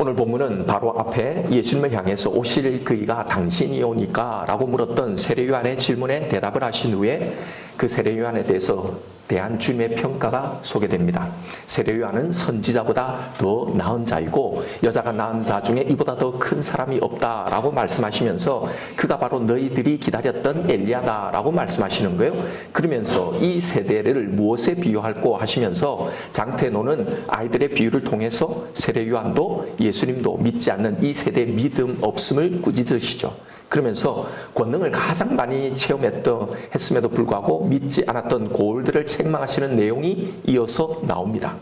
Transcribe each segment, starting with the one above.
오늘 본문은 바로 앞에 예수님을 향해서 오실 그이가 당신이오니까 라고 물었던 세례요한의 질문에 대답을 하신 후에 그 세례요한에 대한 주님의 평가가 소개됩니다. 세례요한은 선지자보다 더 나은 자이고 여자가 낳은 자 중에 이보다 더 큰 사람이 없다라고 말씀하시면서 그가 바로 너희들이 기다렸던 엘리야다라고 말씀하시는 거예요. 그러면서 이 세대를 무엇에 비유할고 하시면서 장터에 노는 아이들의 비유를 통해서 세례요한도 예수님도 믿지 않는 이 세대의 믿음 없음을 꾸짖으시죠. 그러면서 권능을 가장 많이 했음에도 불구하고 믿지 않았던 고을들을 책망하시는 내용이 이어서 나옵니다.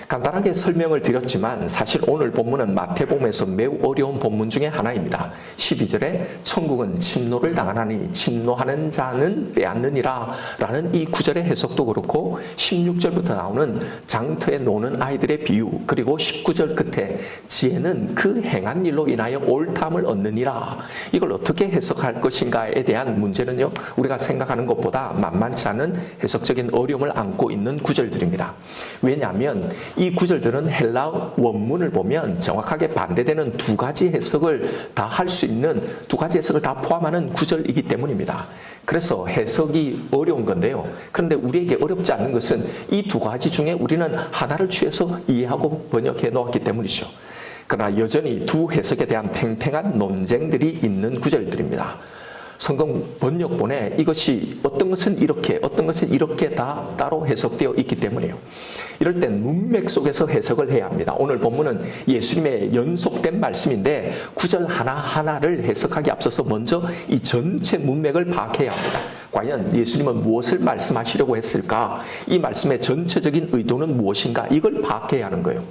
간단하게 설명을 드렸지만 사실 오늘 본문은 마태복음에서 매우 어려운 본문 중에 하나입니다. 12절에 천국은 침노를 당하나니 침노하는 자는 빼앗느니라 라는 이 구절의 해석도 그렇고 16절부터 나오는 장터에 노는 아이들의 비유, 그리고 19절 끝에 지혜는 그 행한 일로 인하여 옳다함을 얻느니라, 이걸 어떻게 해석할 것인가에 대한 문제는요, 우리가 생각하는 것보다 만만치 않은 해석적인 어려움을 안고 있는 구절들입니다. 왜냐하면 이 구절들은 헬라 원문을 보면 정확하게 반대되는 두 가지 해석을 다 할 수 있는, 두 가지 해석을 다 포함하는 구절이기 때문입니다. 그래서 해석이 어려운 건데요. 그런데 우리에게 어렵지 않는 것은 이 두 가지 중에 우리는 하나를 취해서 이해하고 번역해 놓았기 때문이죠. 그러나 여전히 두 해석에 대한 팽팽한 논쟁들이 있는 구절들입니다. 성경 번역본에 이것이 어떤 것은 이렇게, 어떤 것은 이렇게 다 따로 해석되어 있기 때문이에요. 이럴 땐 문맥 속에서 해석을 해야 합니다. 오늘 본문은 예수님의 연속된 말씀인데 구절 하나하나를 해석하기 앞서서 먼저 이 전체 문맥을 파악해야 합니다. 과연 예수님은 무엇을 말씀하시려고 했을까? 이 말씀의 전체적인 의도는 무엇인가? 이걸 파악해야 하는 거예요.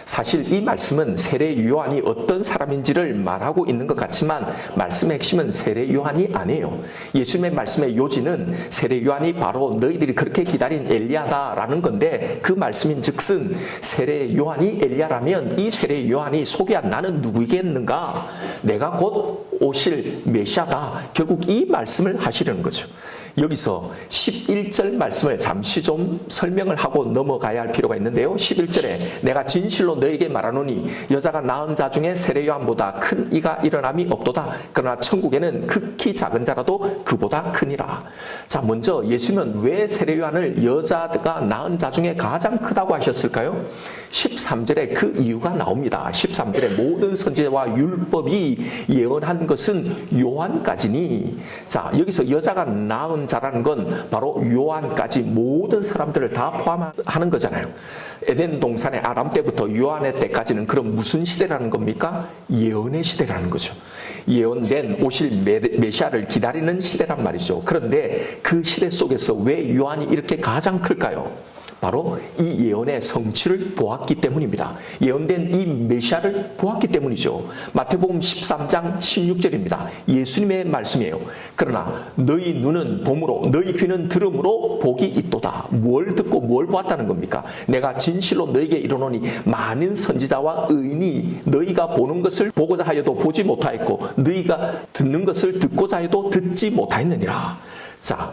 사실 이 말씀은 세례 요한이 어떤 사람인지를 말하고 있는 것 같지만 말씀의 핵심은 세례 요한이 아니에요. 예수님의 말씀의 요지는 세례 요한이 바로 너희들이 그렇게 기다린 엘리야다라는 건데, 그 말씀인 즉슨 세례 요한이 엘리야라면 이 세례 요한이 소개한 나는 누구이겠는가? 내가 곧 오실 메시아다. 결국 이 말씀을 하시려는 거죠. 여기서 11절 말씀을 잠시 좀 설명을 하고 넘어가야 할 필요가 있는데요. 11절에 내가 진실로 너에게 말하노니 여자가 낳은 자 중에 세례 요한보다 큰 이가 일어남이 없도다. 그러나 천국에는 극히 작은 자라도 그보다 크니라. 자, 먼저 예수님은 왜 세례 요한을 여자가 낳은 자 중에 가장 크다고 하셨을까요? 13절에 그 이유가 나옵니다. 13절에 모든 선지자와 율법이 예언한 것은 요한까지니. 자, 여기서 여자가 낳은 자라는 건 바로 요한까지 모든 사람들을 다 포함하는 거잖아요. 에덴 동산의 아람 때부터 요한의 때까지는 그럼 무슨 시대라는 겁니까? 예언의 시대라는 거죠. 예언된 오실 메시아를 기다리는 시대란 말이죠. 그런데 그 시대 속에서 왜 요한이 이렇게 가장 클까요? 바로 이 예언의 성취를 보았기 때문입니다. 예언된 이 메시아를 보았기 때문이죠. 마태복음 13장 16절입니다. 예수님의 말씀이에요. 그러나 너희 눈은 봄으로 너희 귀는 들음으로 복이 있도다. 뭘 듣고 뭘 보았다는 겁니까? 내가 진실로 너희에게 이르노니 많은 선지자와 의인이 너희가 보는 것을 보고자 하여도 보지 못하였고 너희가 듣는 것을 듣고자 해도 듣지 못하였느니라. 자,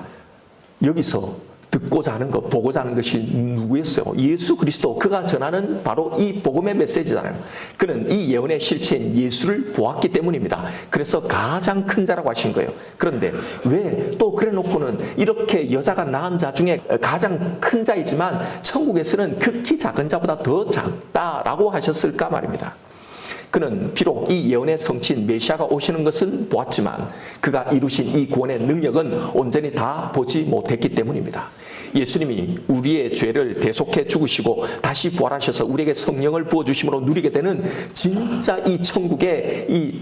여기서 듣고자 하는 것, 보고자 하는 것이 누구였어요? 예수 그리스도. 그가 전하는 바로 이 복음의 메시지잖아요. 그는 이 예언의 실체인 예수를 보았기 때문입니다. 그래서 가장 큰 자라고 하신 거예요. 그런데 왜 또 그래 놓고는 이렇게 여자가 낳은 자 중에 가장 큰 자이지만 천국에서는 극히 작은 자보다 더 작다라고 하셨을까 말입니다. 그는 비록 이 예언의 성취인 메시아가 오시는 것은 보았지만 그가 이루신 이 구원의 능력은 온전히 다 보지 못했기 때문입니다. 예수님이 우리의 죄를 대속해 죽으시고 다시 부활하셔서 우리에게 성령을 부어주심으로 누리게 되는 진짜 이 천국의 이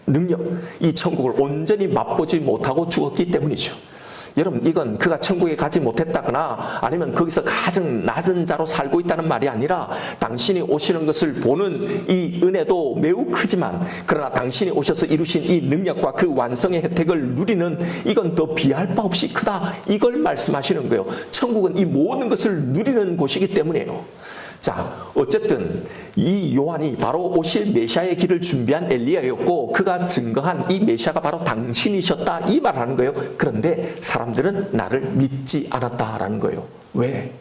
능력, 이 천국을 온전히 맛보지 못하고 죽었기 때문이죠. 여러분, 이건 그가 천국에 가지 못했다거나 아니면 거기서 가장 낮은 자로 살고 있다는 말이 아니라 당신이 오시는 것을 보는 이 은혜도 매우 크지만 그러나 당신이 오셔서 이루신 이 능력과 그 완성의 혜택을 누리는 이건 더 비할 바 없이 크다. 이걸 말씀하시는 거예요. 천국은 이 모든 것을 누리는 곳이기 때문이에요. 자, 어쨌든 이 요한이 바로 오실 메시아의 길을 준비한 엘리야였고 그가 증거한 이 메시아가 바로 당신이셨다 이 말을 하는 거예요. 그런데 사람들은 나를 믿지 않았다라는 거예요. 왜?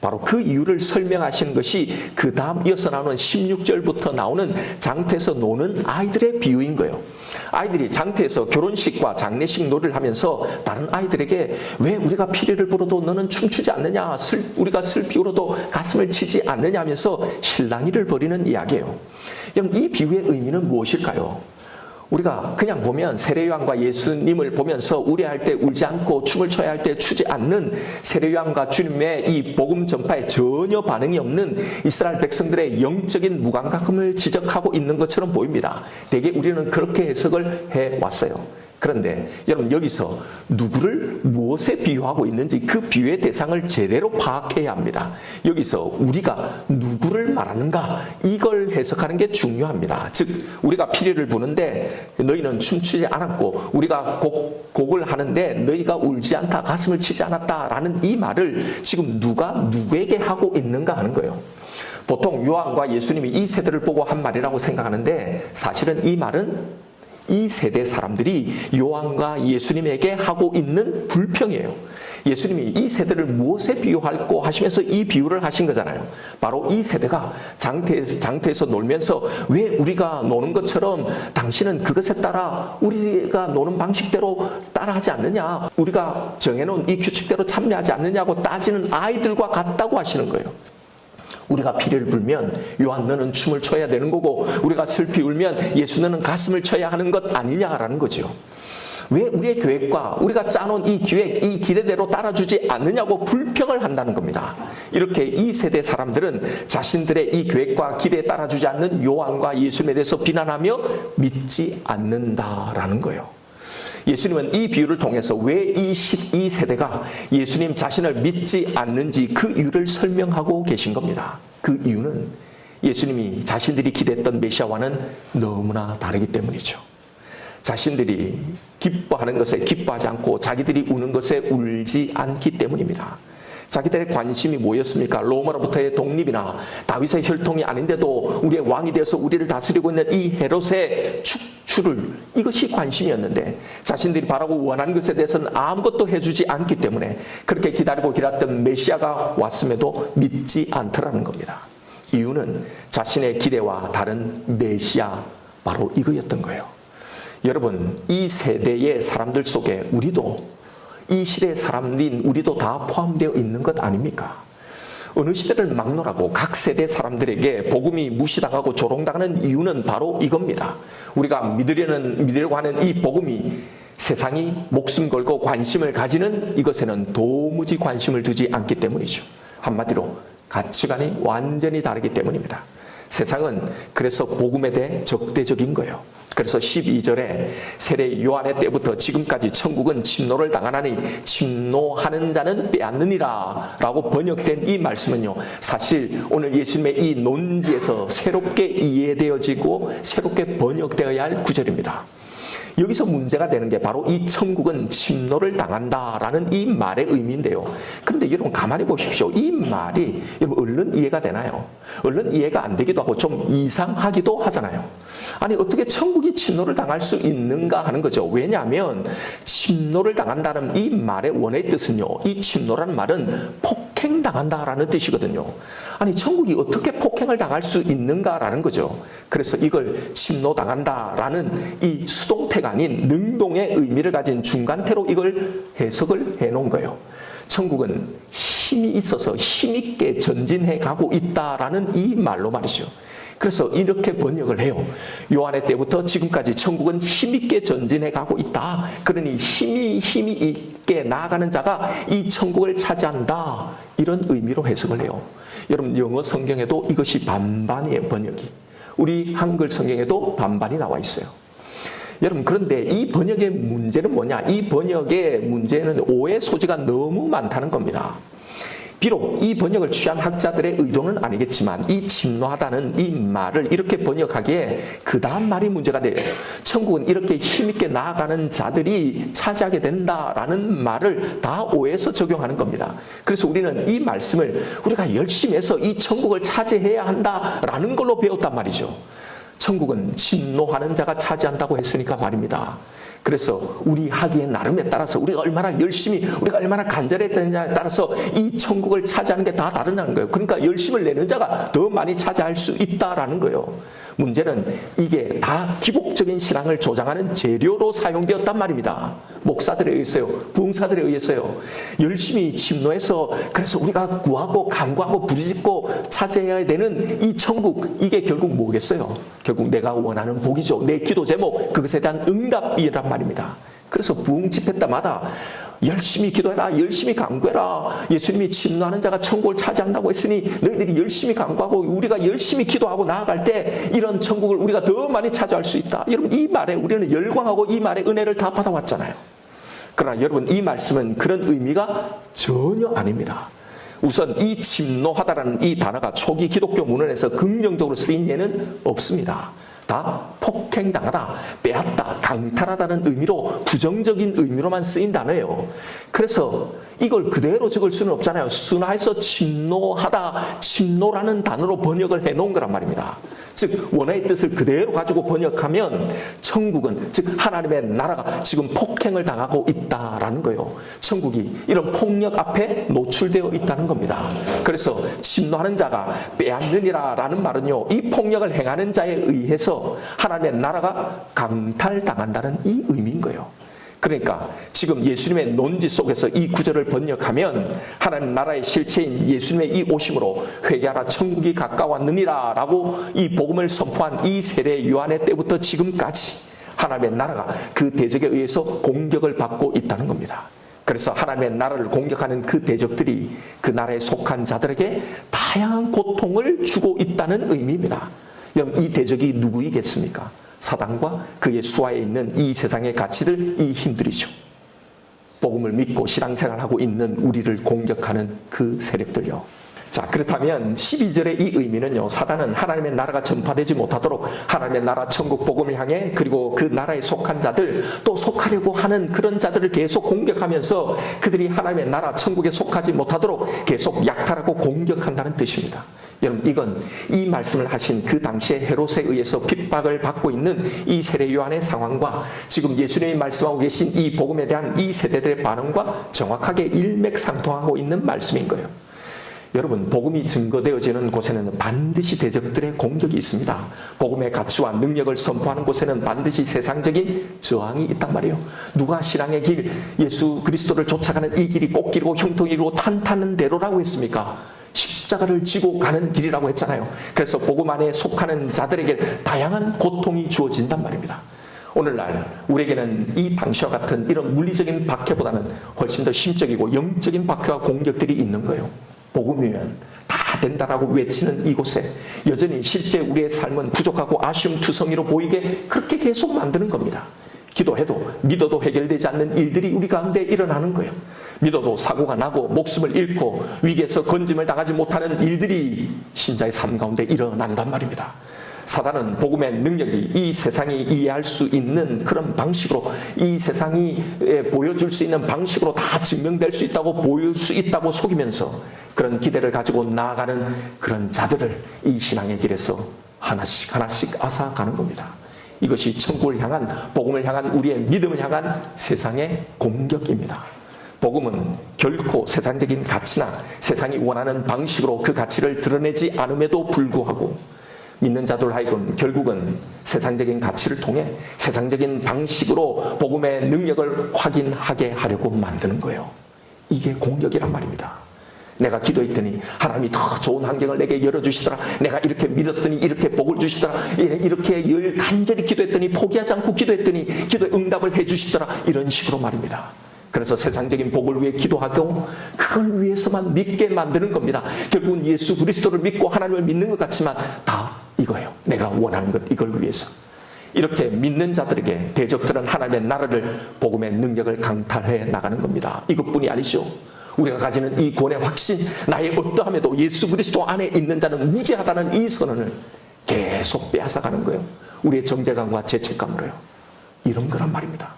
바로 그 이유를 설명하시는 것이 그 다음 이어서 나오는 16절부터 나오는 장터에서 노는 아이들의 비유인 거예요. 아이들이 장터에서 결혼식과 장례식 놀이를 하면서 다른 아이들에게 왜 우리가 피리를 불어도 너는 춤추지 않느냐, 우리가 슬피 울어도 가슴을 치지 않느냐 하면서 실랑이를 벌이는 이야기예요. 여러분, 이 비유의 의미는 무엇일까요? 우리가 그냥 보면 세례요한과 예수님을 보면서 우려할 때 울지 않고 춤을 춰야 할 때 추지 않는 세례요한과 주님의 이 복음 전파에 전혀 반응이 없는 이스라엘 백성들의 영적인 무감각함을 지적하고 있는 것처럼 보입니다. 대개 우리는 그렇게 해석을 해왔어요. 그런데 여러분, 여기서 누구를 무엇에 비유하고 있는지 그 비유의 대상을 제대로 파악해야 합니다. 여기서 우리가 누구를 말하는가, 이걸 해석하는 게 중요합니다. 즉, 우리가 피리를 부는데 너희는 춤추지 않았고 우리가 곡을 하는데 너희가 울지 않다, 가슴을 치지 않았다라는 이 말을 지금 누가 누구에게 하고 있는가 하는 거예요. 보통 요한과 예수님이 이 세대를 보고 한 말이라고 생각하는데, 사실은 이 말은 이 세대 사람들이 요한과 예수님에게 하고 있는 불평이에요. 예수님이 이 세대를 무엇에 비유할까 하시면서 이 비유를 하신 거잖아요. 바로 이 세대가 장터에서 놀면서 왜 우리가 노는 것처럼 당신은 그것에 따라 우리가 노는 방식대로 따라하지 않느냐, 우리가 정해놓은 이 규칙대로 참여하지 않느냐고 따지는 아이들과 같다고 하시는 거예요. 우리가 피리를 불면 요한 너는 춤을 춰야 되는 거고, 우리가 슬피 울면 예수 너는 가슴을 쳐야 하는 것 아니냐라는 거죠. 왜 우리의 계획과 우리가 짜놓은 이 기획, 이 기대대로 따라주지 않느냐고 불평을 한다는 겁니다. 이렇게 이 세대 사람들은 자신들의 이 계획과 기대에 따라주지 않는 요한과 예수님에 대해서 비난하며 믿지 않는다라는 거예요. 예수님은 이 비유를 통해서 왜 이 세대가 예수님 자신을 믿지 않는지 그 이유를 설명하고 계신 겁니다. 그 이유는 예수님이 자신들이 기대했던 메시아와는 너무나 다르기 때문이죠. 자신들이 기뻐하는 것에 기뻐하지 않고 자기들이 우는 것에 울지 않기 때문입니다. 자기들의 관심이 뭐였습니까? 로마로부터의 독립이나 다윗의 혈통이 아닌데도 우리의 왕이 되어서 우리를 다스리고 있는 이 헤롯의 축출을, 이것이 관심이었는데 자신들이 바라고 원하는 것에 대해서는 아무것도 해주지 않기 때문에 그렇게 기다리고 기다렸던 메시아가 왔음에도 믿지 않더라는 겁니다. 이유는 자신의 기대와 다른 메시아, 바로 이거였던 거예요. 여러분, 이 세대의 사람들 속에 우리도, 이 시대의 사람인 우리도 다 포함되어 있는 것 아닙니까? 어느 시대를 막론하고 각 세대 사람들에게 복음이 무시당하고 조롱당하는 이유는 바로 이겁니다. 우리가 믿으려고 하는 이 복음이 세상이 목숨 걸고 관심을 가지는 이것에는 도무지 관심을 두지 않기 때문이죠. 한마디로 가치관이 완전히 다르기 때문입니다. 세상은 그래서 복음에 대해 적대적인 거예요. 그래서 12절에 세례 요한의 때부터 지금까지 천국은 침노를 당하나니 침노하는 자는 빼앗느니라 라고 번역된 이 말씀은요, 사실 오늘 예수님의 이 논지에서 새롭게 이해되어지고 새롭게 번역되어야 할 구절입니다. 여기서 문제가 되는 게 바로 이 천국은 침노를 당한다라는 이 말의 의미인데요. 그런데 여러분 가만히 보십시오. 이 말이 여러분 얼른 이해가 되나요? 얼른 이해가 안 되기도 하고 좀 이상하기도 하잖아요. 아니, 어떻게 천국이 침노를 당할 수 있는가 하는 거죠. 왜냐하면 침노를 당한다는 이 말의 원의 뜻은요, 이 침노라는 말은 폭행당한다라는 뜻이거든요. 아니, 천국이 어떻게 폭행을 당할 수 있는가라는 거죠. 그래서 이걸 침노당한다라는 이 수동태가 아닌 능동의 의미를 가진 중간태로 이걸 해석을 해놓은 거예요. 천국은 힘이 있어서 힘있게 전진해 가고 있다라는 이 말로 말이죠. 그래서 이렇게 번역을 해요. 요한의 때부터 지금까지 천국은 힘있게 전진해 가고 있다. 그러니 힘이 있게 나아가는 자가 이 천국을 차지한다. 이런 의미로 해석을 해요. 여러분, 영어 성경에도 이것이 반반이에요, 번역이. 우리 한글 성경에도 반반이 나와 있어요. 여러분, 그런데 이 번역의 문제는 뭐냐? 이 번역의 문제는 오해 소지가 너무 많다는 겁니다. 비록 이 번역을 취한 학자들의 의도는 아니겠지만 이 침노하다는 이 말을 이렇게 번역하기에 그 다음 말이 문제가 돼요. 천국은 이렇게 힘있게 나아가는 자들이 차지하게 된다라는 말을 다 오해해서 적용하는 겁니다. 그래서 우리는 이 말씀을 우리가 열심히 해서 이 천국을 차지해야 한다라는 걸로 배웠단 말이죠. 천국은 침노하는 자가 차지한다고 했으니까 말입니다. 그래서 우리 하기의 나름에 따라서 우리가 얼마나 열심히, 우리가 얼마나 간절했느냐에 따라서 이 천국을 차지하는 게 다 다르다는 거예요. 그러니까 열심을 내는 자가 더 많이 차지할 수 있다라는 거예요. 문제는 이게 다 기복적인 신앙을 조장하는 재료로 사용되었단 말입니다. 목사들에 의해서요, 부흥사들에 의해서요. 열심히 침노해서 그래서 우리가 구하고 간구하고 부르짖고 차지해야 되는 이 천국, 이게 결국 뭐겠어요? 결국 내가 원하는 복이죠. 내 기도 제목, 그것에 대한 응답이란 말입니다. 그래서 부흥 집회 때마다 열심히 기도해라, 열심히 간구해라. 예수님이 침노하는 자가 천국을 차지한다고 했으니 너희들이 열심히 간구하고 우리가 열심히 기도하고 나아갈 때 이런 천국을 우리가 더 많이 차지할 수 있다. 여러분, 이 말에 우리는 열광하고 이 말에 은혜를 다 받아왔잖아요. 그러나 여러분, 이 말씀은 그런 의미가 전혀 아닙니다. 우선 이 침노하다라는 이 단어가 초기 기독교 문헌에서 긍정적으로 쓰인 예는 없습니다. 다 폭행당하다, 빼앗다, 강탈하다는 의미로, 부정적인 의미로만 쓰인 단어예요. 그래서 이걸 그대로 적을 수는 없잖아요. 순화해서 침노하다, 침노라는 단어로 번역을 해놓은 거란 말입니다. 즉 원어의 뜻을 그대로 가지고 번역하면 천국은, 즉 하나님의 나라가 지금 폭행을 당하고 있다라는 거예요. 천국이 이런 폭력 앞에 노출되어 있다는 겁니다. 그래서 침노하는 자가 빼앗느니라 라는 말은요, 이 폭력을 행하는 자에 의해서 하나님의 나라가 강탈당한다는 이 의미인 거예요. 그러니까 지금 예수님의 논지 속에서 이 구절을 번역하면 하나님 나라의 실체인 예수님의 이 오심으로 회개하라 천국이 가까웠느니라 라고 이 복음을 선포한 이 세례 요한의 때부터 지금까지 하나님의 나라가 그 대적에 의해서 공격을 받고 있다는 겁니다. 그래서 하나님의 나라를 공격하는 그 대적들이 그 나라에 속한 자들에게 다양한 고통을 주고 있다는 의미입니다. 여러분, 이 대적이 누구이겠습니까? 사단과 그의 수하에 있는 이 세상의 가치들, 이 힘들이죠. 복음을 믿고 신앙생활하고 있는 우리를 공격하는 그 세력들요. 자, 그렇다면 12절의 이 의미는요, 사단은 하나님의 나라가 전파되지 못하도록 하나님의 나라 천국 복음을 향해, 그리고 그 나라에 속한 자들, 또 속하려고 하는 그런 자들을 계속 공격하면서 그들이 하나님의 나라 천국에 속하지 못하도록 계속 약탈하고 공격한다는 뜻입니다. 여러분, 이건 이 말씀을 하신 그 당시에 헤롯에 의해서 핍박을 받고 있는 이 세례 요한의 상황과 지금 예수님이 말씀하고 계신 이 복음에 대한 이 세대들의 반응과 정확하게 일맥상통하고 있는 말씀인 거예요. 여러분, 복음이 증거되어지는 곳에는 반드시 대적들의 공격이 있습니다. 복음의 가치와 능력을 선포하는 곳에는 반드시 세상적인 저항이 있단 말이에요. 누가 신앙의 길, 예수 그리스도를 쫓아가는 이 길이 꽃길이고 형통이고 탄탄한 대로라고 했습니까? 십자가를 지고 가는 길이라고 했잖아요. 그래서 복음 안에 속하는 자들에게 다양한 고통이 주어진단 말입니다. 오늘날 우리에게는 이 당시와 같은 이런 물리적인 박해보다는 훨씬 더 심적이고 영적인 박해와 공격들이 있는 거예요. 복음이면 다 된다라고 외치는 이곳에 여전히 실제 우리의 삶은 부족하고 아쉬움투성이로 보이게 그렇게 계속 만드는 겁니다. 기도해도 믿어도 해결되지 않는 일들이 우리 가운데 일어나는 거예요. 믿어도 사고가 나고 목숨을 잃고 위기에서 건짐을 당하지 못하는 일들이 신자의 삶 가운데 일어난단 말입니다. 사단은 복음의 능력이 이 세상이 이해할 수 있는 그런 방식으로, 이 세상이 보여줄 수 있는 방식으로 다 증명될 수 있다고, 보일 수 있다고 속이면서 그런 기대를 가지고 나아가는 그런 자들을 이 신앙의 길에서 하나씩 하나씩 앗아가는 겁니다. 이것이 천국을 향한, 복음을 향한, 우리의 믿음을 향한 세상의 공격입니다. 복음은 결코 세상적인 가치나 세상이 원하는 방식으로 그 가치를 드러내지 않음에도 불구하고 믿는 자들 하여금 결국은 세상적인 가치를 통해 세상적인 방식으로 복음의 능력을 확인하게 하려고 만드는 거예요. 이게 공격이란 말입니다. 내가 기도했더니 하나님이 더 좋은 환경을 내게 열어주시더라. 내가 이렇게 믿었더니 이렇게 복을 주시더라. 이렇게 간절히 기도했더니, 포기하지 않고 기도했더니 기도에 응답을 해주시더라. 이런 식으로 말입니다. 그래서 세상적인 복을 위해 기도하고 그걸 위해서만 믿게 만드는 겁니다. 결국은 예수 그리스도를 믿고 하나님을 믿는 것 같지만 다 이거예요. 내가 원하는 것, 이걸 위해서. 이렇게 믿는 자들에게 대적들은 하나님의 나라를, 복음의 능력을 강탈해 나가는 겁니다. 이것뿐이 아니죠. 우리가 가지는 이 구원의 확신, 나의 어떠함에도 예수 그리스도 안에 있는 자는 무죄하다는 이 선언을 계속 빼앗아가는 거예요. 우리의 정죄감과 죄책감으로요. 이런 거란 말입니다.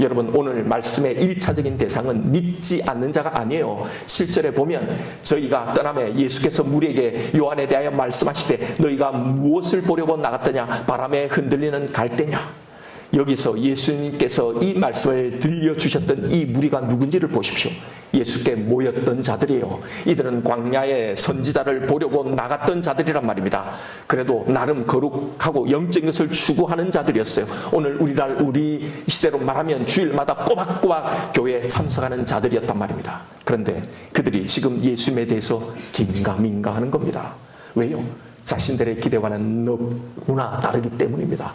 여러분, 오늘 말씀의 1차적인 대상은 믿지 않는 자가 아니에요. 7절에 보면 저희가 떠나매 예수께서 무리에게 요한에 대하여 말씀하시되 너희가 무엇을 보려고 나갔더냐? 바람에 흔들리는 갈대냐? 여기서 예수님께서 이 말씀을 들려주셨던 이 무리가 누군지를 보십시오. 예수께 모였던 자들이에요. 이들은 광야에 선지자를 보려고 나갔던 자들이란 말입니다. 그래도 나름 거룩하고 영적인 것을 추구하는 자들이었어요. 오늘 우리 시대로 말하면 주일마다 꼬박꼬박 교회에 참석하는 자들이었단 말입니다. 그런데 그들이 지금 예수님에 대해서 긴가민가 하는 겁니다. 왜요? 자신들의 기대와는 너무나 다르기 때문입니다.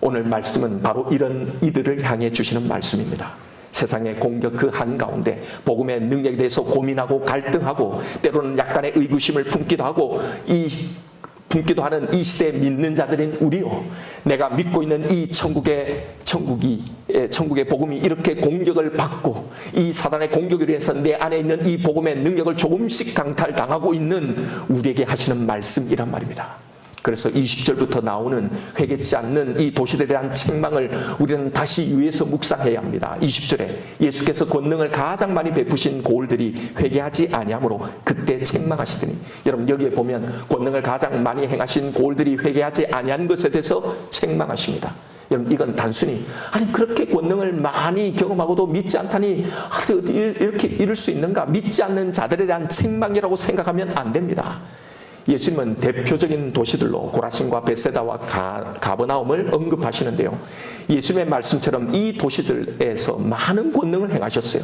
오늘 말씀은 바로 이런 이들을 향해 주시는 말씀입니다. 세상의 공격 그 한가운데 복음의 능력에 대해서 고민하고 갈등하고 때로는 약간의 의구심을 품기도 하고 품기도 하는 이 시대에 믿는 자들인 우리요, 내가 믿고 있는 이 천국의 복음이 이렇게 공격을 받고 이 사단의 공격으로 인해서 내 안에 있는 이 복음의 능력을 조금씩 강탈당하고 있는 우리에게 하시는 말씀이란 말입니다. 그래서 20절부터 나오는 회개치 않는 이 도시들에 대한 책망을 우리는 다시 위에서 묵상해야 합니다. 20절에 예수께서 권능을 가장 많이 베푸신 고을들이 회개하지 아니하므로 그때 책망하시더니, 여러분 여기에 보면 권능을 가장 많이 행하신 고을들이 회개하지 아니한 것에 대해서 책망하십니다. 여러분 이건 단순히 아니 그렇게 권능을 많이 경험하고도 믿지 않다니 어떻게 이렇게 이럴 수 있는가, 믿지 않는 자들에 대한 책망이라고 생각하면 안 됩니다. 예수님은 대표적인 도시들로 고라신과 베세다와 가버나움을 언급하시는데요, 예수님의 말씀처럼 이 도시들에서 많은 권능을 행하셨어요.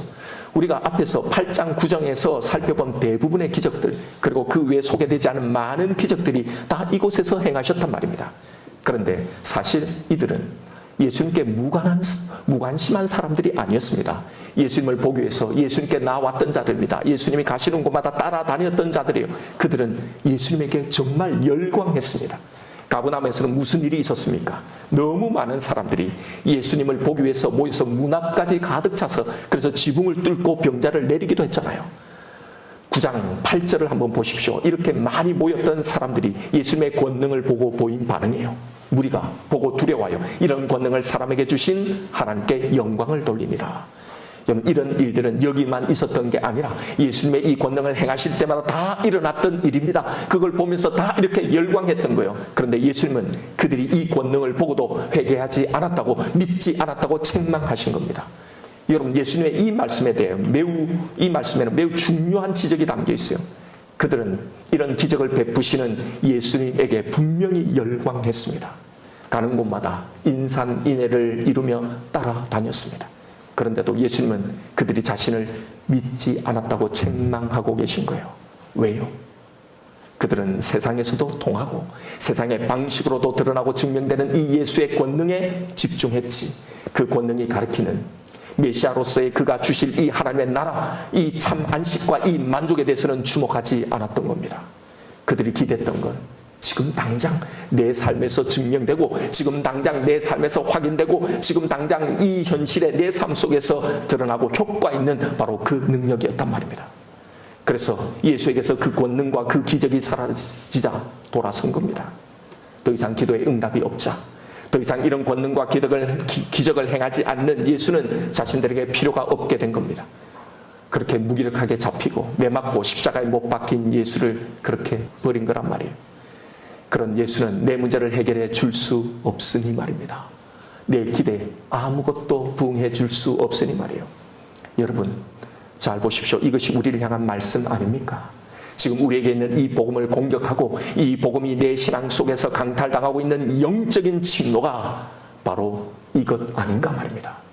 우리가 앞에서 8장 9장에서 살펴본 대부분의 기적들, 그리고 그 외에 소개되지 않은 많은 기적들이 다 이곳에서 행하셨단 말입니다. 그런데 사실 이들은 예수님께 무관심한 사람들이 아니었습니다. 예수님을 보기 위해서 예수님께 나왔던 자들입니다. 예수님이 가시는 곳마다 따라다녔던 자들이에요. 그들은 예수님에게 정말 열광했습니다. 가버나움에서는 무슨 일이 있었습니까? 너무 많은 사람들이 예수님을 보기 위해서 모여서 문 앞까지 가득 차서 그래서 지붕을 뚫고 병자를 내리기도 했잖아요. 9장 8절을 한번 보십시오. 이렇게 많이 모였던 사람들이 예수님의 권능을 보고 보인 반응이에요. 무리가 보고 두려워요. 이런 권능을 사람에게 주신 하나님께 영광을 돌립니다. 이런 일들은 여기만 있었던 게 아니라 예수님의 이 권능을 행하실 때마다 다 일어났던 일입니다. 그걸 보면서 다 이렇게 열광했던 거예요. 그런데 예수님은 그들이 이 권능을 보고도 회개하지 않았다고, 믿지 않았다고 책망하신 겁니다. 여러분 예수님의 이 말씀에 대해 이 말씀에는 매우 중요한 지적이 담겨 있어요. 그들은 이런 기적을 베푸시는 예수님에게 분명히 열광했습니다. 가는 곳마다 인산인해를 이루며 따라다녔습니다. 그런데도 예수님은 그들이 자신을 믿지 않았다고 책망하고 계신 거예요. 왜요? 그들은 세상에서도 통하고 세상의 방식으로도 드러나고 증명되는 이 예수의 권능에 집중했지, 그 권능이 가리키는 메시아로서의 그가 주실 이 하나님의 나라, 이 참 안식과 이 만족에 대해서는 주목하지 않았던 겁니다. 그들이 기대했던 건 지금 당장 내 삶에서 증명되고, 지금 당장 내 삶에서 확인되고, 지금 당장 이 현실의 내 삶 속에서 드러나고 효과 있는 바로 그 능력이었단 말입니다. 그래서 예수에게서 그 권능과 그 기적이 사라지자 돌아선 겁니다. 더 이상 기도에 응답이 없자, 더 이상 이런 권능과 기적을 행하지 않는 예수는 자신들에게 필요가 없게 된 겁니다. 그렇게 무기력하게 잡히고 매맞고 십자가에 못 박힌 예수를 그렇게 버린 거란 말이에요. 그런 예수는 내 문제를 해결해 줄 수 없으니 말입니다. 내 기대에 아무것도 부응해 줄 수 없으니 말이에요. 여러분 잘 보십시오. 이것이 우리를 향한 말씀 아닙니까? 지금 우리에게 있는 이 복음을 공격하고 이 복음이 내 신앙 속에서 강탈당하고 있는 영적인 침노가 바로 이것 아닌가 말입니다.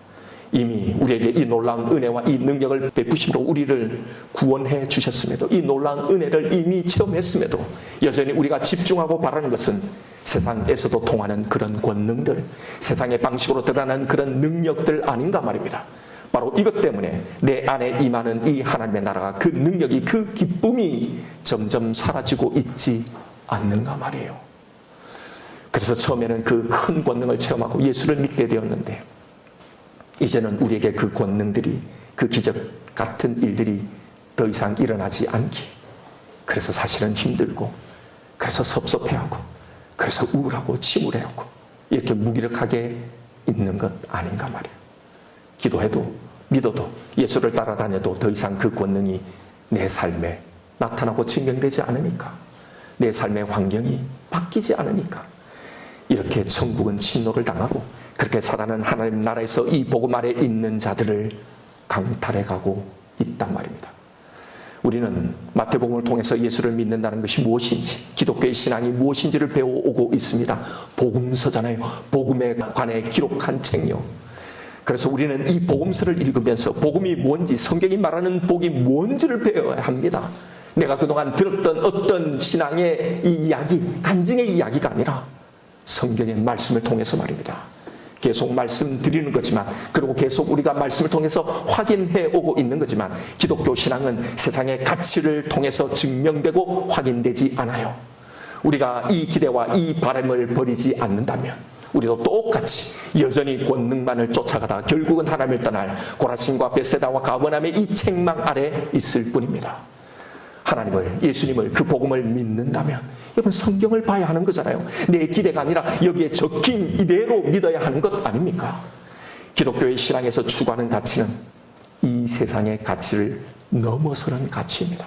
이미 우리에게 이 놀라운 은혜와 이 능력을 베푸심으로 우리를 구원해 주셨음에도, 이 놀라운 은혜를 이미 체험했음에도 여전히 우리가 집중하고 바라는 것은 세상에서도 통하는 그런 권능들, 세상의 방식으로 드러나는 그런 능력들 아닌가 말입니다. 바로 이것 때문에 내 안에 임하는 이 하나님의 나라가, 그 능력이, 그 기쁨이 점점 사라지고 있지 않는가 말이에요. 그래서 처음에는 그 큰 권능을 체험하고 예수를 믿게 되었는데, 이제는 우리에게 그 권능들이, 그 기적 같은 일들이 더 이상 일어나지 않기, 그래서 사실은 힘들고, 그래서 섭섭해하고, 그래서 우울하고 침울해하고 이렇게 무기력하게 있는 것 아닌가 말이에요. 기도해도 믿어도 예수를 따라다녀도 더 이상 그 권능이 내 삶에 나타나고 증명되지 않으니까, 내 삶의 환경이 바뀌지 않으니까 이렇게 천국은 침노를 당하고 그렇게 사단은 하나님 나라에서 이 복음 아래 있는 자들을 강탈해 가고 있단 말입니다. 우리는 마태복음을 통해서 예수를 믿는다는 것이 무엇인지, 기독교의 신앙이 무엇인지를 배워오고 있습니다. 복음서잖아요. 복음에 관해 기록한 책요. 그래서 우리는 이 복음서를 읽으면서 복음이 뭔지, 성경이 말하는 복이 뭔지를 배워야 합니다. 내가 그동안 들었던 어떤 신앙의 이 이야기, 간증의 이야기가 아니라 성경의 말씀을 통해서 말입니다. 계속 말씀드리는 거지만, 그리고 계속 우리가 말씀을 통해서 확인해 오고 있는 거지만, 기독교 신앙은 세상의 가치를 통해서 증명되고 확인되지 않아요. 우리가 이 기대와 이 바람을 버리지 않는다면 우리도 똑같이 여전히 권능만을 쫓아가다 결국은 하나님을 떠날 고라신과 벳세다와 가버나움의 이 책망 아래 있을 뿐입니다. 하나님을, 예수님을, 그 복음을 믿는다면 여러분 성경을 봐야 하는 거잖아요. 내 기대가 아니라 여기에 적힌 이대로 믿어야 하는 것 아닙니까? 기독교의 신앙에서 추구하는 가치는 이 세상의 가치를 넘어서는 가치입니다.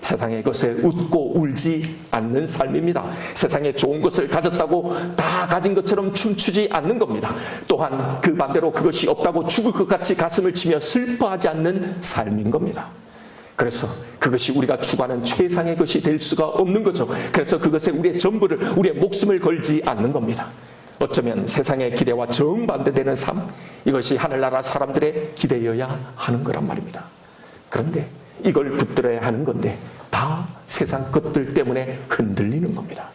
세상의 것에 웃고 울지 않는 삶입니다. 세상에 좋은 것을 가졌다고 다 가진 것처럼 춤추지 않는 겁니다. 또한 그 반대로 그것이 없다고 죽을 것 같이 가슴을 치며 슬퍼하지 않는 삶인 겁니다. 그래서 그것이 우리가 추구하는 최상의 것이 될 수가 없는 거죠. 그래서 그것에 우리의 전부를, 우리의 목숨을 걸지 않는 겁니다. 어쩌면 세상의 기대와 정반대되는 삶, 이것이 하늘나라 사람들의 기대여야 하는 거란 말입니다. 그런데 이걸 붙들어야 하는 건데 다 세상 것들 때문에 흔들리는 겁니다.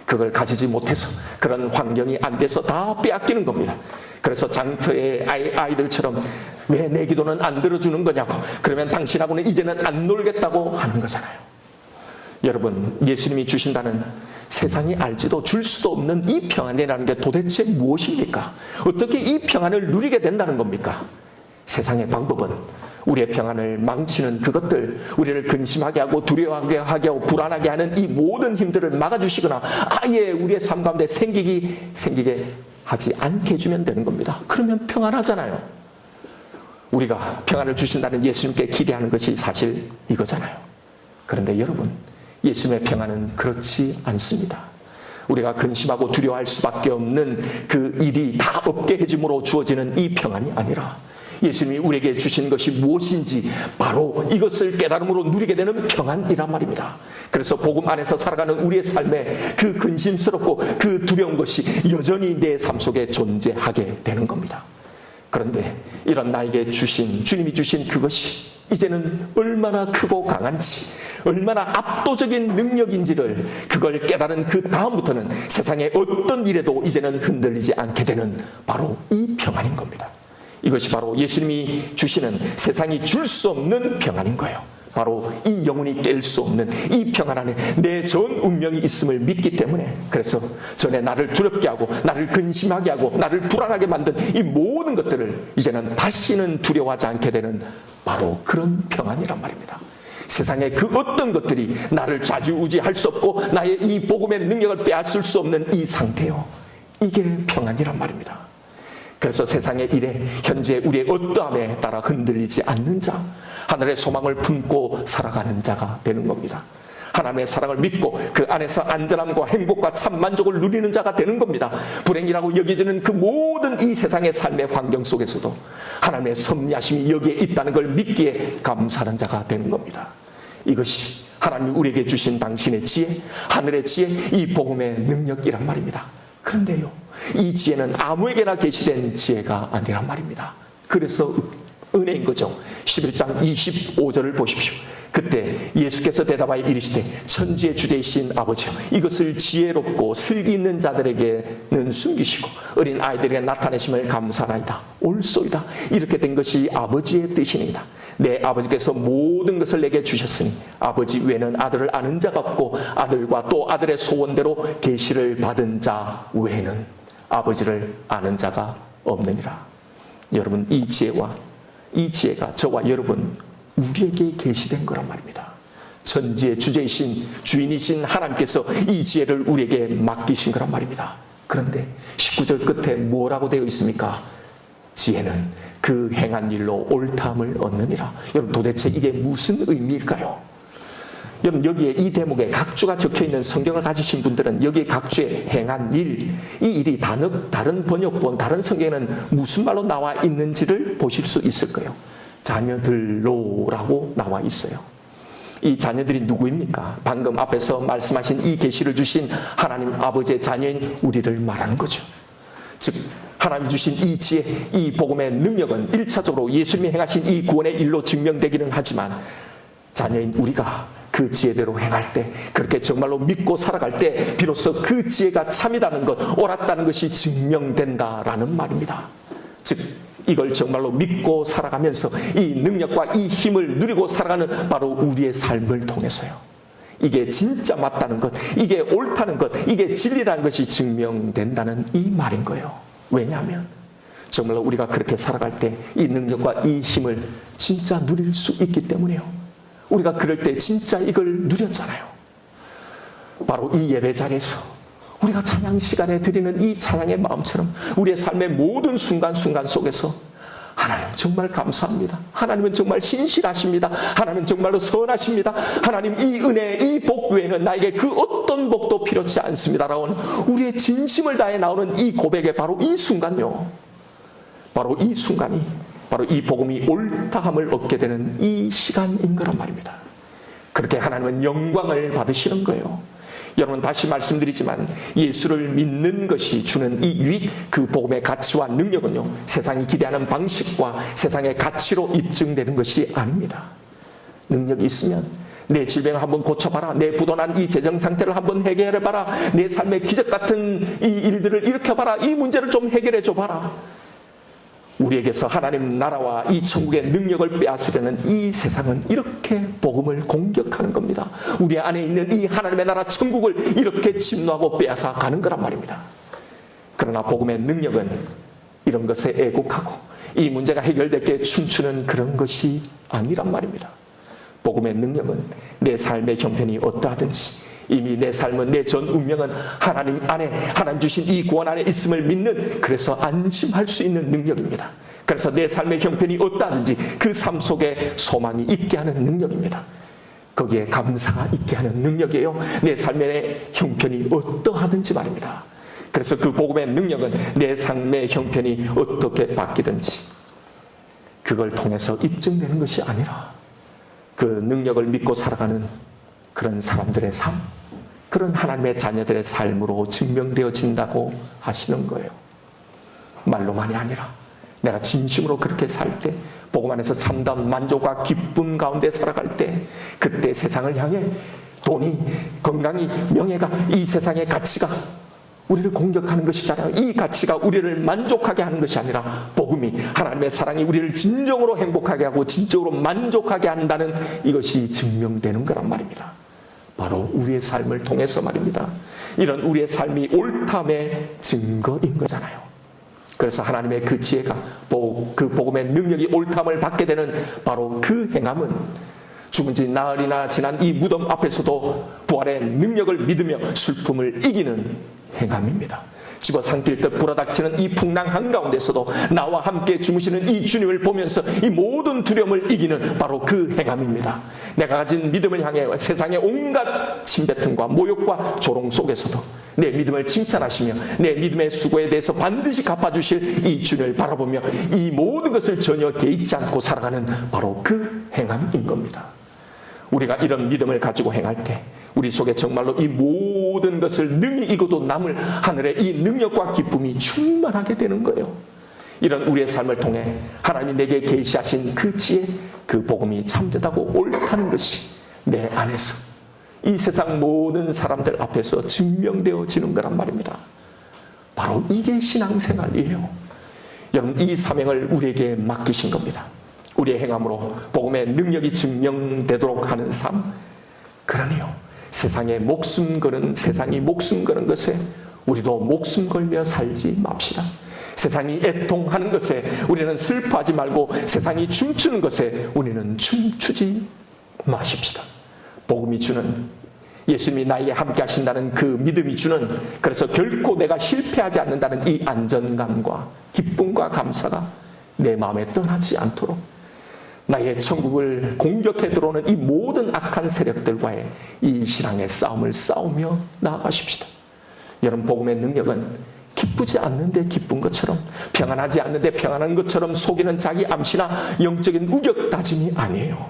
그걸 가지지 못해서, 그런 환경이 안 돼서 다 빼앗기는 겁니다. 그래서 장터의 아이들처럼 왜 내 기도는 안 들어주는 거냐고, 그러면 당신하고는 이제는 안 놀겠다고 하는 거잖아요. 여러분, 예수님이 주신다는 세상이 알지도 줄 수도 없는 이 평안이라는 게 도대체 무엇입니까? 어떻게 이 평안을 누리게 된다는 겁니까? 세상의 방법은 우리의 평안을 망치는 그것들, 우리를 근심하게 하고 두려워하게 하고 불안하게 하는 이 모든 힘들을 막아주시거나 아예 우리의 삶 가운데 생기게 하지 않게 해주면 되는 겁니다. 그러면 평안하잖아요. 우리가 평안을 주신다는 예수님께 기대하는 것이 사실 이거잖아요. 그런데 여러분, 예수님의 평안은 그렇지 않습니다. 우리가 근심하고 두려워할 수밖에 없는 그 일이 다 없게 해줌으로 주어지는 이 평안이 아니라 예수님이 우리에게 주신 것이 무엇인지 바로 이것을 깨달음으로 누리게 되는 평안이란 말입니다. 그래서 복음 안에서 살아가는 우리의 삶에 그 근심스럽고 그 두려운 것이 여전히 내 삶 속에 존재하게 되는 겁니다. 그런데 이런 나에게 주신, 주님이 주신 그것이 이제는 얼마나 크고 강한지, 얼마나 압도적인 능력인지를 그걸 깨달은 그 다음부터는 세상의 어떤 일에도 이제는 흔들리지 않게 되는 바로 이 평안인 겁니다. 이것이 바로 예수님이 주시는 세상이 줄 수 없는 평안인 거예요. 바로 이 영혼이 깰 수 없는 이 평안 안에 내 전 운명이 있음을 믿기 때문에, 그래서 전에 나를 두렵게 하고 나를 근심하게 하고 나를 불안하게 만든 이 모든 것들을 이제는 다시는 두려워하지 않게 되는 바로 그런 평안이란 말입니다. 세상의 그 어떤 것들이 나를 좌지우지할 수 없고 나의 이 복음의 능력을 빼앗을 수 없는 이 상태요. 이게 평안이란 말입니다. 그래서 세상의 일에, 현재 우리의 어떠함에 따라 흔들리지 않는 자, 하늘의 소망을 품고 살아가는 자가 되는 겁니다. 하나님의 사랑을 믿고 그 안에서 안전함과 행복과 참 만족을 누리는 자가 되는 겁니다. 불행이라고 여겨지는 그 모든 이 세상의 삶의 환경 속에서도 하나님의 섭리하심이 여기에 있다는 걸 믿기에 감사하는 자가 되는 겁니다. 이것이 하나님이 우리에게 주신 당신의 지혜, 하늘의 지혜, 이 복음의 능력이란 말입니다. 그런데요, 이 지혜는 아무에게나 계시된 지혜가 아니란 말입니다. 그래서 은혜인 거죠. 11장 25절을 보십시오. 그때 예수께서 대답하여 이르시되 천지의 주되이신 아버지여, 이것을 지혜롭고 슬기 있는 자들에게는 숨기시고 어린 아이들에게 나타내심을 감사하나이다. 옳소이다. 이렇게 된 것이 아버지의 뜻이니이다. 내 아버지께서 모든 것을 내게 주셨으니 아버지 외에는 아들을 아는 자가 없고 아들과 또 아들의 소원대로 계시를 받은 자 외에는 아버지를 아는 자가 없느니라. 여러분, 이 지혜가 저와 여러분 우리에게 계시된 거란 말입니다. 천지의 주제이신 주인이신 하나님께서 이 지혜를 우리에게 맡기신 거란 말입니다. 그런데 19절 끝에 뭐라고 되어 있습니까? 지혜는 그 행한 일로 옳다함을 얻느니라. 여러분, 도대체 이게 무슨 의미일까요? 여러분 여기에 이 대목에 각주가 적혀있는 성경을 가지신 분들은 여기 각주에 행한 일, 이 일이 다른 번역본, 다른 성경에는 무슨 말로 나와 있는지를 보실 수 있을 거예요. 자녀들로라고 나와 있어요. 이 자녀들이 누구입니까? 방금 앞에서 말씀하신 이 계시를 주신 하나님 아버지의 자녀인 우리를 말하는 거죠. 즉 하나님 주신 이 지혜, 이 복음의 능력은 1차적으로 예수님이 행하신 이 구원의 일로 증명되기는 하지만 자녀인 우리가 그 지혜대로 행할 때, 그렇게 정말로 믿고 살아갈 때 비로소 그 지혜가 참이라는 것, 옳았다는 것이 증명된다라는 말입니다. 즉 이걸 정말로 믿고 살아가면서 이 능력과 이 힘을 누리고 살아가는 바로 우리의 삶을 통해서요. 이게 진짜 맞다는 것, 이게 옳다는 것, 이게 진리라는 것이 증명된다는 이 말인 거예요. 왜냐하면 정말로 우리가 그렇게 살아갈 때 이 능력과 이 힘을 진짜 누릴 수 있기 때문이에요. 우리가 그럴 때 진짜 이걸 누렸잖아요. 바로 이 예배 자리에서 우리가 찬양 시간에 드리는 이 찬양의 마음처럼 우리의 삶의 모든 순간순간 속에서 하나님 정말 감사합니다. 하나님은 정말 신실하십니다. 하나님은 정말로 선하십니다. 하나님 이 은혜, 이 복 외에는 나에게 그 어떤 복도 필요치 않습니다라고 우리의 진심을 다해 나오는 이 고백의 바로 이 순간요. 바로 이 순간이 바로 이 복음이 옳다함을 얻게 되는 이 시간인 거란 말입니다. 그렇게 하나님은 영광을 받으시는 거예요. 여러분 다시 말씀드리지만 예수를 믿는 것이 주는 이 유익, 그 복음의 가치와 능력은요, 세상이 기대하는 방식과 세상의 가치로 입증되는 것이 아닙니다. 능력이 있으면 내 질병을 한번 고쳐봐라, 내 부도난 이 재정 상태를 한번 해결해봐라, 내 삶의 기적 같은 이 일들을 일으켜봐라, 이 문제를 좀 해결해줘봐라. 우리에게서 하나님 나라와 이 천국의 능력을 빼앗으려는 이 세상은 이렇게 복음을 공격하는 겁니다. 우리 안에 있는 이 하나님의 나라 천국을 이렇게 침노하고 빼앗아 가는 거란 말입니다. 그러나 복음의 능력은 이런 것에 애국하고 이 문제가 해결될 때 춤추는 그런 것이 아니란 말입니다. 복음의 능력은 내 삶의 형편이 어떠하든지 이미 내 삶은, 내 전 운명은 하나님 안에, 하나님 주신 이 구원 안에 있음을 믿는, 그래서 안심할 수 있는 능력입니다. 그래서 내 삶의 형편이 어떠하든지 그 삶 속에 소망이 있게 하는 능력입니다. 거기에 감사가 있게 하는 능력이에요. 내 삶의 형편이 어떠하든지 말입니다. 그래서 그 복음의 능력은 내 삶의 형편이 어떻게 바뀌든지 그걸 통해서 입증되는 것이 아니라 그 능력을 믿고 살아가는 그런 사람들의 삶, 그런 하나님의 자녀들의 삶으로 증명되어진다고 하시는 거예요. 말로만이 아니라 내가 진심으로 그렇게 살 때, 복음 안에서 참다운 만족과 기쁨 가운데 살아갈 때, 그때 세상을 향해 돈이, 건강이, 명예가, 이 세상의 가치가 우리를 공격하는 것이잖아요. 이 가치가 우리를 만족하게 하는 것이 아니라 복음이, 하나님의 사랑이 우리를 진정으로 행복하게 하고 진정으로 만족하게 한다는 이것이 증명되는 거란 말입니다. 바로 우리의 삶을 통해서 말입니다. 이런 우리의 삶이 옳다함의 증거인 거잖아요. 그래서 하나님의 그 지혜가, 그 복음의 능력이 옳다함을 받게 되는 바로 그 행함은 죽은 지 나흘이나 지난 이 무덤 앞에서도 부활의 능력을 믿으며 슬픔을 이기는 행함입니다. 집어삼킬 듯 불어닥치는 이 풍랑 한가운데서도 나와 함께 주무시는 이 주님을 보면서 이 모든 두려움을 이기는 바로 그 행함입니다. 내가 가진 믿음을 향해 세상의 온갖 침뱉음과 모욕과 조롱 속에서도 내 믿음을 칭찬하시며 내 믿음의 수고에 대해서 반드시 갚아주실 이 주님을 바라보며 이 모든 것을 전혀 개의치 않고 살아가는 바로 그 행함인 겁니다. 우리가 이런 믿음을 가지고 행할 때 우리 속에 정말로 이 모든 것을 능히 이고도 남을 하늘의 이 능력과 기쁨이 충만하게 되는 거예요. 이런 우리의 삶을 통해 하나님이 내게 계시하신 그 지혜, 그 복음이 참되다고 옳다는 것이 내 안에서 이 세상 모든 사람들 앞에서 증명되어지는 거란 말입니다. 바로 이게 신앙생활이에요. 여러분 이 사명을 우리에게 맡기신 겁니다. 우리의 행함으로 복음의 능력이 증명되도록 하는 삶. 그러네요. 세상이 목숨 거는 것에 우리도 목숨 걸며 살지 맙시다. 세상이 애통하는 것에 우리는 슬퍼하지 말고 세상이 춤추는 것에 우리는 춤추지 마십시다. 복음이 주는, 예수님이 나에게 함께 하신다는 그 믿음이 주는, 그래서 결코 내가 실패하지 않는다는 이 안전감과 기쁨과 감사가 내 마음에 떠나지 않도록 나의 천국을 공격해 들어오는 이 모든 악한 세력들과의 이 신앙의 싸움을 싸우며 나아가십시다. 여러분, 복음의 능력은 기쁘지 않는데 기쁜 것처럼, 평안하지 않는데 평안한 것처럼 속이는 자기 암시나 영적인 우격 다짐이 아니에요.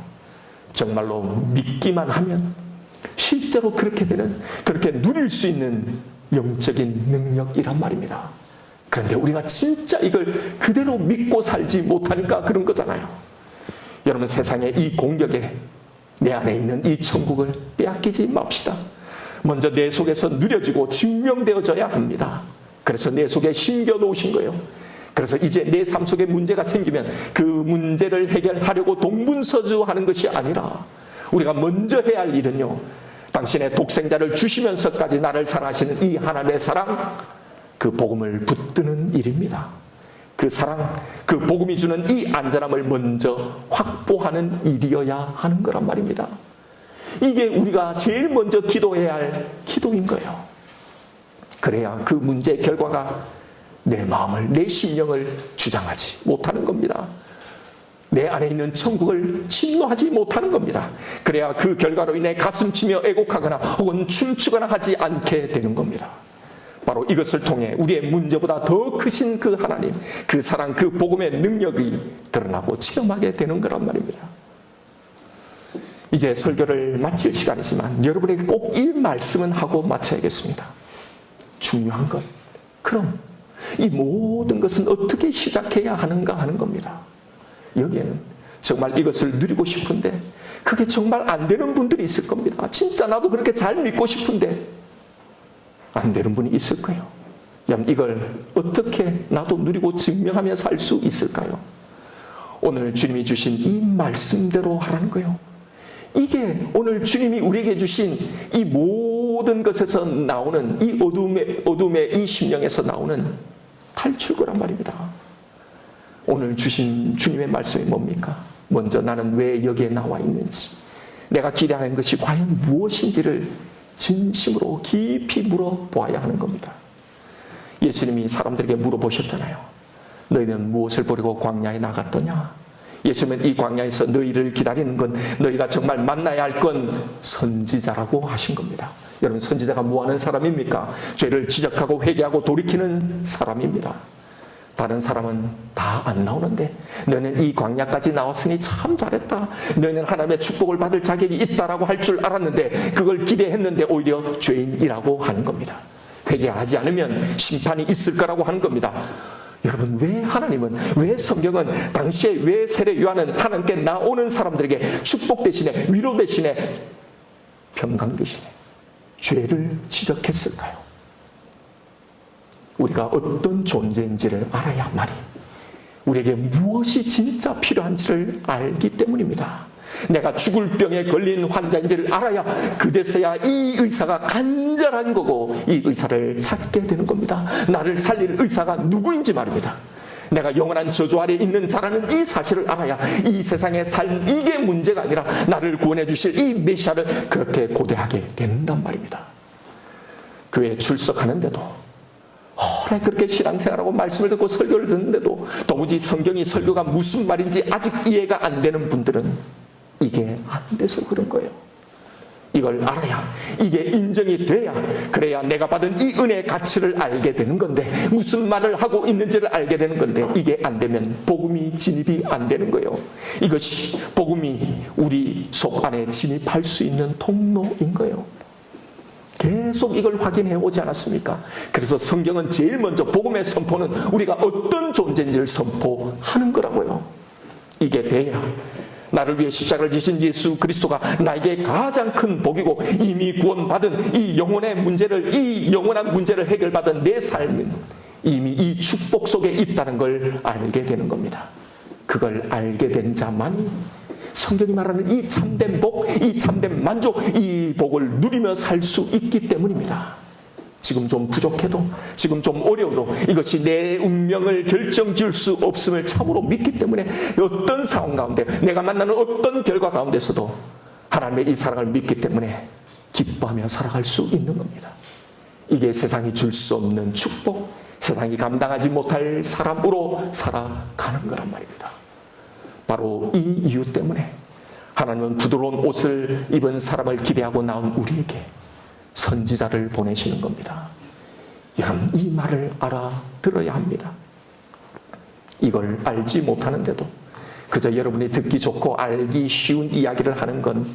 정말로 믿기만 하면 실제로 그렇게 되는, 그렇게 누릴 수 있는 영적인 능력이란 말입니다. 그런데 우리가 진짜 이걸 그대로 믿고 살지 못하니까 그런 거잖아요. 여러분, 세상의 이 공격에 내 안에 있는 이 천국을 빼앗기지 맙시다. 먼저 내 속에서 누려지고 증명되어져야 합니다. 그래서 내 속에 심겨 놓으신 거예요. 그래서 이제 내 삶 속에 문제가 생기면 그 문제를 해결하려고 동분서주하는 것이 아니라 우리가 먼저 해야 할 일은요, 당신의 독생자를 주시면서까지 나를 사랑하시는 이 하나님의 사랑, 그 복음을 붙드는 일입니다. 그 사랑, 그 복음이 주는 이 안전함을 먼저 확보하는 일이어야 하는 거란 말입니다. 이게 우리가 제일 먼저 기도해야 할 기도인 거예요. 그래야 그 문제의 결과가 내 마음을, 내 심령을 주장하지 못하는 겁니다. 내 안에 있는 천국을 침노하지 못하는 겁니다. 그래야 그 결과로 인해 가슴치며 애곡하거나 혹은 춤추거나 하지 않게 되는 겁니다. 바로 이것을 통해 우리의 문제보다 더 크신 그 하나님, 그 사랑, 그 복음의 능력이 드러나고 체험하게 되는 거란 말입니다. 이제 설교를 마칠 시간이지만 여러분에게 꼭 이 말씀은 하고 마쳐야겠습니다. 중요한 것, 그럼 이 모든 것은 어떻게 시작해야 하는가 하는 겁니다. 여기에는 정말 이것을 누리고 싶은데 그게 정말 안 되는 분들이 있을 겁니다. 진짜 나도 그렇게 잘 믿고 싶은데 안 되는 분이 있을 거예요. 이걸 어떻게 나도 누리고 증명하며 살 수 있을까요? 오늘 주님이 주신 이 말씀대로 하라는 거예요. 이게 오늘 주님이 우리에게 주신 이 모든 것에서 나오는 이 어둠의 이 심령에서 나오는 탈출구란 말입니다. 오늘 주신 주님의 말씀이 뭡니까? 먼저 나는 왜 여기에 나와 있는지, 내가 기대하는 것이 과연 무엇인지를 진심으로 깊이 물어보아야 하는 겁니다. 예수님이 사람들에게 물어보셨잖아요. 너희는 무엇을 버리고 광야에 나갔더냐? 예수님은 이 광야에서 너희를 기다리는 건, 너희가 정말 만나야 할 건 선지자라고 하신 겁니다. 여러분, 선지자가 뭐하는 사람입니까? 죄를 지적하고 회개하고 돌이키는 사람입니다. 다른 사람은 다 안 나오는데 너는 이 광야까지 나왔으니 참 잘했다. 너는 하나님의 축복을 받을 자격이 있다라고 할 줄 알았는데 그걸 기대했는데 오히려 죄인이라고 하는 겁니다. 회개하지 않으면 심판이 있을 거라고 하는 겁니다. 여러분, 왜 하나님은, 왜 성경은, 당시에 왜 세례 요한은 하나님께 나오는 사람들에게 축복 대신에, 위로 대신에, 평강 대신에 죄를 지적했을까요? 우리가 어떤 존재인지를 알아야만이 우리에게 무엇이 진짜 필요한지를 알기 때문입니다. 내가 죽을 병에 걸린 환자인지를 알아야 그제서야 이 의사가 간절한 거고 이 의사를 찾게 되는 겁니다. 나를 살릴 의사가 누구인지 말입니다. 내가 영원한 저주 아래 있는 자라는 이 사실을 알아야 이 세상의 삶, 이게 문제가 아니라 나를 구원해 주실 이 메시아를 그렇게 고대하게 된단 말입니다. 교회에 출석하는데도 오래 그렇게 신앙생활하고 말씀을 듣고 설교를 듣는데도 도무지 성경이 설교가 무슨 말인지 아직 이해가 안 되는 분들은 이게 안 돼서 그런 거예요. 이걸 알아야, 이게 인정이 돼야, 그래야 내가 받은 이 은혜의 가치를 알게 되는 건데, 무슨 말을 하고 있는지를 알게 되는 건데, 이게 안 되면 복음이 진입이 안 되는 거예요. 이것이 복음이 우리 속 안에 진입할 수 있는 통로인 거예요. 계속 이걸 확인해 오지 않았습니까? 그래서 성경은 제일 먼저 복음의 선포는 우리가 어떤 존재인지를 선포하는 거라고요. 이게 돼야 나를 위해 십자가를 지신 예수 그리스도가 나에게 가장 큰 복이고 이미 구원받은 이 영혼의 문제를, 이 영원한 문제를 해결받은 내 삶은 이미 이 축복 속에 있다는 걸 알게 되는 겁니다. 그걸 알게 된 자만이 성경이 말하는 이 참된 복, 이 참된 만족, 이 복을 누리며 살 수 있기 때문입니다. 지금 좀 부족해도, 지금 좀 어려워도 이것이 내 운명을 결정지을 수 없음을 참으로 믿기 때문에 어떤 상황 가운데, 내가 만나는 어떤 결과 가운데서도 하나님의 이 사랑을 믿기 때문에 기뻐하며 살아갈 수 있는 겁니다. 이게 세상이 줄 수 없는 축복, 세상이 감당하지 못할 사람으로 살아가는 거란 말입니다. 바로 이 이유 때문에 하나님은 부드러운 옷을 입은 사람을 기대하고 나온 우리에게 선지자를 보내시는 겁니다. 여러분, 이 말을 알아들어야 합니다. 이걸 알지 못하는데도 그저 여러분이 듣기 좋고 알기 쉬운 이야기를 하는 건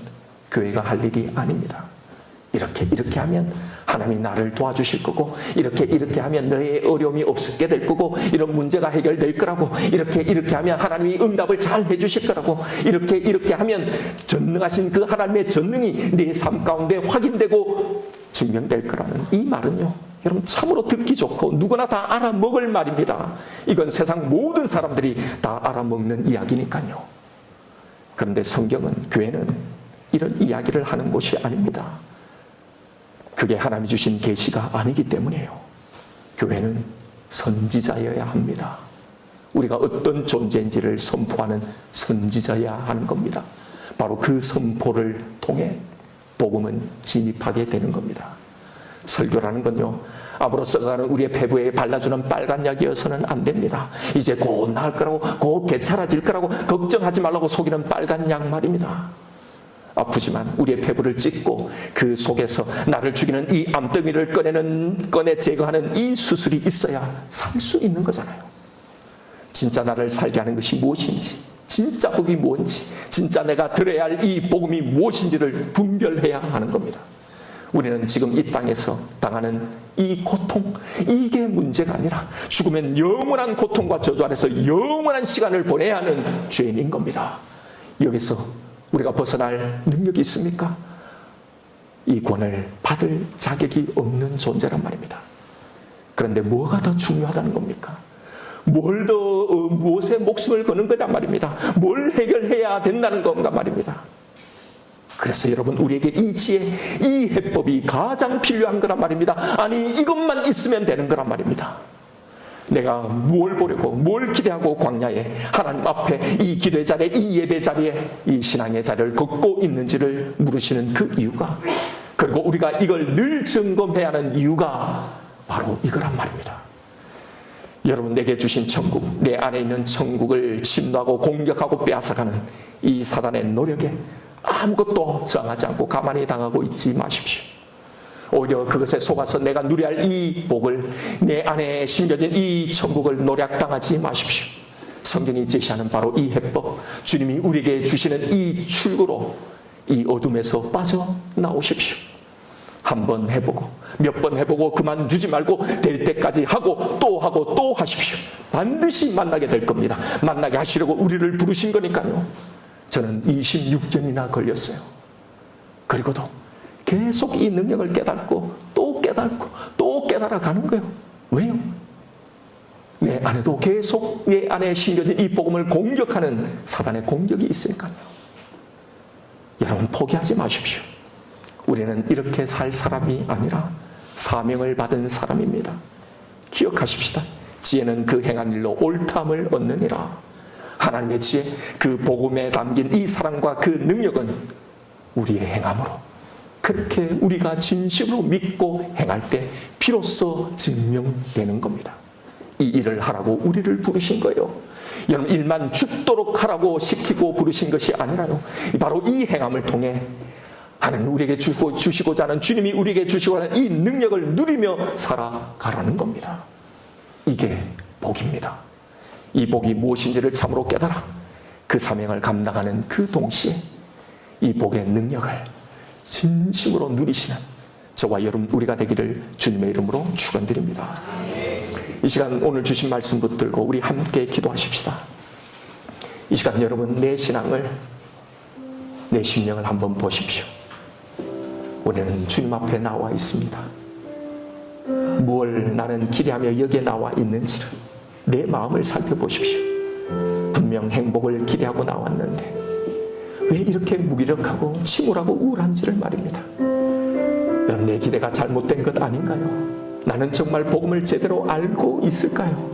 교회가 할 일이 아닙니다. 이렇게 하면 하나님이 나를 도와주실 거고, 이렇게 하면 너의 어려움이 없게 될 거고, 이런 문제가 해결될 거라고, 이렇게 하면 하나님이 응답을 잘 해주실 거라고, 이렇게 하면 전능하신 그 하나님의 전능이 내 삶 가운데 확인되고 증명될 거라는 이 말은요, 여러분 참으로 듣기 좋고 누구나 다 알아먹을 말입니다. 이건 세상 모든 사람들이 다 알아먹는 이야기니까요. 그런데 성경은, 교회는 이런 이야기를 하는 곳이 아닙니다. 그게 하나님이 주신 계시가 아니기 때문이에요. 교회는 선지자여야 합니다. 우리가 어떤 존재인지를 선포하는 선지자여야 하는 겁니다. 바로 그 선포를 통해 복음은 진입하게 되는 겁니다. 설교라는 건요, 앞으로 썩어가는 우리의 폐부에 발라주는 빨간 약이어서는 안 됩니다. 이제 곧 나을 거라고, 곧 괜찮아질 거라고 걱정하지 말라고 속이는 빨간 약 말입니다. 아프지만 우리의 폐부를 찢고 그 속에서 나를 죽이는 이 암덩이를 꺼내 제거하는 이 수술이 있어야 살 수 있는 거잖아요. 진짜 나를 살게 하는 것이 무엇인지, 진짜 복이 뭔지, 진짜 내가 들어야 할 이 복음이 무엇인지를 분별해야 하는 겁니다. 우리는 지금 이 땅에서 당하는 이 고통, 이게 문제가 아니라 죽으면 영원한 고통과 저주 안에서 영원한 시간을 보내야 하는 죄인인 겁니다. 여기서 우리가 벗어날 능력이 있습니까? 이 구원을 받을 자격이 없는 존재란 말입니다. 그런데 뭐가 더 중요하다는 겁니까? 무엇에 목숨을 거는 거단 말입니다. 뭘 해결해야 된다는 건가 말입니다. 그래서 여러분, 우리에게 이 지혜, 이 해법이 가장 필요한 거란 말입니다. 아니, 이것만 있으면 되는 거란 말입니다. 내가 뭘 보려고, 뭘 기대하고 광야에 하나님 앞에 이 기도의 자리에, 이 예배 자리에, 이 신앙의 자리를 걷고 있는지를 물으시는 그 이유가, 그리고 우리가 이걸 늘 점검해야 하는 이유가 바로 이거란 말입니다. 여러분, 내게 주신 천국, 내 안에 있는 천국을 침노하고 공격하고 빼앗아가는 이 사단의 노력에 아무것도 저항하지 않고 가만히 당하고 있지 마십시오. 오히려 그것에 속아서 내가 누려야 할 이 복을, 내 안에 심겨진 이 천국을 노략당하지 마십시오. 성경이 제시하는 바로 이 해법, 주님이 우리에게 주시는 이 출구로 이 어둠에서 빠져나오십시오. 한 번 해보고 몇 번 해보고 그만두지 말고 될 때까지 하고 또 하십시오. 반드시 만나게 될 겁니다. 만나게 하시려고 우리를 부르신 거니까요. 저는 26년이나 걸렸어요. 그리고도 계속 이 능력을 깨닫고 또 깨달아가는 거예요. 왜요? 내 안에도 계속 내 안에 심겨진 이 복음을 공격하는 사단의 공격이 있으니까요. 여러분, 포기하지 마십시오. 우리는 이렇게 살 사람이 아니라 사명을 받은 사람입니다. 기억하십시다. 지혜는 그 행한 일로 옳다함을 얻느니라. 하나님의 지혜, 그 복음에 담긴 이 사랑과 그 능력은 우리의 행함으로, 그렇게 우리가 진심으로 믿고 행할 때 비로소 증명되는 겁니다. 이 일을 하라고 우리를 부르신 거예요. 여러분, 일만 죽도록 하라고 시키고 부르신 것이 아니라요, 바로 이 행함을 통해 하나님 우리에게 주시고자 하는, 주님이 우리에게 주시고자 하는 이 능력을 누리며 살아가라는 겁니다. 이게 복입니다. 이 복이 무엇인지를 참으로 깨달아 그 사명을 감당하는 그 동시에 이 복의 능력을 진심으로 누리시는 저와 여러분, 우리가 되기를 주님의 이름으로 축원드립니다. 이 시간 오늘 주신 말씀 붙들고 우리 함께 기도하십시다. 이 시간 여러분, 내 신앙을, 내 심령을 한번 보십시오. 우리는 주님 앞에 나와 있습니다. 무엇을 나는 기대하며 여기에 나와 있는지를 내 마음을 살펴보십시오. 분명 행복을 기대하고 나왔는데 왜 이렇게 무기력하고 침울하고 우울한지를 말입니다. 여러분, 내 기대가 잘못된 것 아닌가요? 나는 정말 복음을 제대로 알고 있을까요?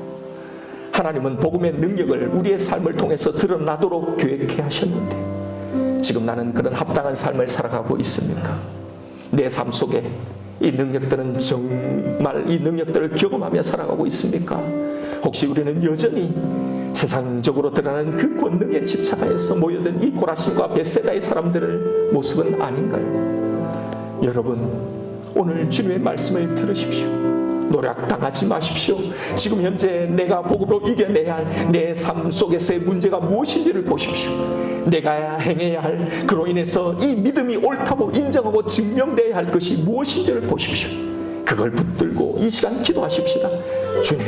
하나님은 복음의 능력을 우리의 삶을 통해서 드러나도록 계획해 하셨는데 지금 나는 그런 합당한 삶을 살아가고 있습니까? 내 삶 속에 이 능력들은 정말 이 능력들을 경험하며 살아가고 있습니까? 혹시 우리는 여전히 세상적으로 드러나는 그 권능에 집착하여서 모여든 이 고라신과 벳세다의 사람들의 모습은 아닌가요? 여러분, 오늘 주님의 말씀을 들으십시오. 노략당하지 마십시오. 지금 현재 내가 복음으로 이겨내야 할 내 삶 속에서의 문제가 무엇인지를 보십시오. 내가 행해야 할, 그로 인해서 이 믿음이 옳다고 인정하고 증명되어야 할 것이 무엇인지를 보십시오. 그걸 붙들고 이 시간 기도하십시다. 주님,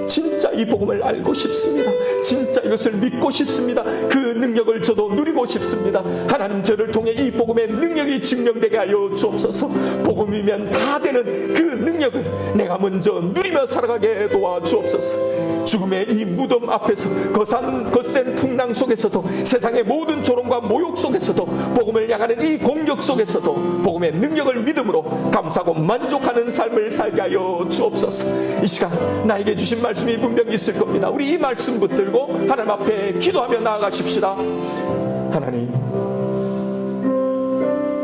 진짜 이 복음을 알고 싶습니다. 진짜 이것을 믿고 싶습니다. 그 능력을 저도 누리고 싶습니다. 하나님, 저를 통해 이 복음의 능력이 증명되게 하여 주옵소서. 복음이면 다 되는 그 능력을 내가 먼저 누리며 살아가게 도와주옵소서. 죽음의 이 무덤 앞에서, 거센 풍랑 속에서도, 세상의 모든 조롱과 모욕 속에서도, 복음을 향하는 이 공격 속에서도 복음의 능력을 믿음으로 감사하고 만족하는 삶을 살게 하여 주옵소서. 이 시간 나에게 주신 말씀이 분명히 있을 겁니다. 우리 이 말씀 붙들고 하나님 앞에 기도하며 나아가십시다. 하나님,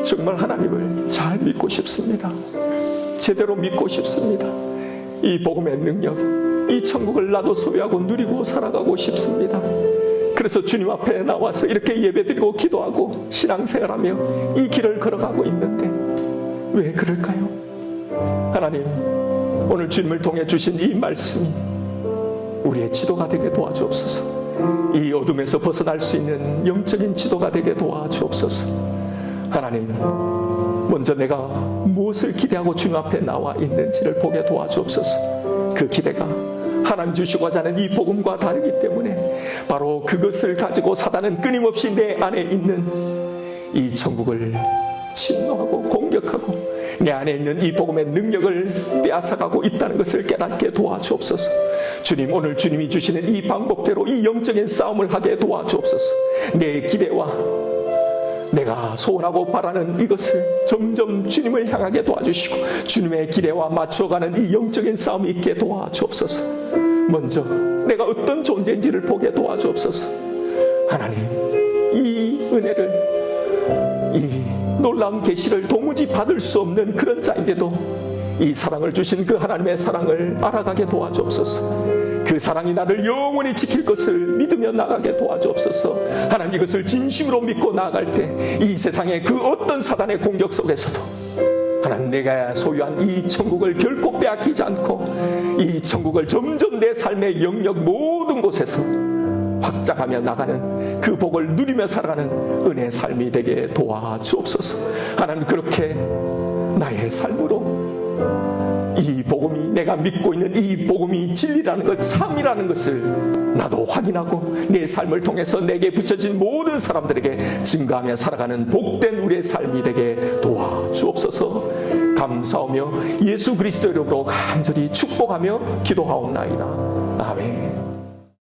정말 하나님을 잘 믿고 싶습니다. 제대로 믿고 싶습니다. 이 복음의 능력, 이 천국을 나도 소유하고 누리고 살아가고 싶습니다. 그래서 주님 앞에 나와서 이렇게 예배드리고 기도하고 신앙생활하며 이 길을 걸어가고 있는데 왜 그럴까요? 하나님, 오늘 주님을 통해 주신 이 말씀이 우리의 지도가 되게 도와주옵소서. 이 어둠에서 벗어날 수 있는 영적인 지도가 되게 도와주옵소서. 하나님, 먼저 내가 무엇을 기대하고 주님 앞에 나와 있는지를 보게 도와주옵소서. 그 기대가 하나님 주시고자 하는 이 복음과 다르기 때문에 바로 그것을 가지고 사단은 끊임없이 내 안에 있는 이 천국을 침노하고 공격하고 내 안에 있는 이 복음의 능력을 빼앗아가고 있다는 것을 깨닫게 도와주옵소서. 주님, 오늘 주님이 주시는 이 방법대로 이 영적인 싸움을 하게 도와주옵소서. 내 기대와 내가 소원하고 바라는 이것을 점점 주님을 향하게 도와주시고 주님의 기대와 맞춰가는 이 영적인 싸움이 있게 도와주옵소서. 먼저 내가 어떤 존재인지를 보게 도와주옵소서. 하나님, 이 은혜를, 이 놀라운 계시를 도무지 받을 수 없는 그런 자인데도 이 사랑을 주신 그 하나님의 사랑을 알아가게 도와주옵소서. 그 사랑이 나를 영원히 지킬 것을 믿으며 나가게 도와주옵소서. 하나님, 이것을 진심으로 믿고 나아갈 때 이 세상의 그 어떤 사단의 공격 속에서도 하나님, 내가 소유한 이 천국을 결코 빼앗기지 않고 이 천국을 점점 내 삶의 영역 모든 곳에서 확장하며 나가는 그 복을 누리며 살아가는 은혜의 삶이 되게 도와주옵소서. 하나님, 그렇게 나의 삶으로 이 복음이, 내가 믿고 있는 이 복음이 진리라는 것, 참이라는 것을 나도 확인하고 내 삶을 통해서 내게 붙여진 모든 사람들에게 증거하며 살아가는 복된 우리의 삶이 되게 도와주옵소서. 감사하며 예수 그리스도 이름으로 간절히 축복하며 기도하옵나이다. 아멘.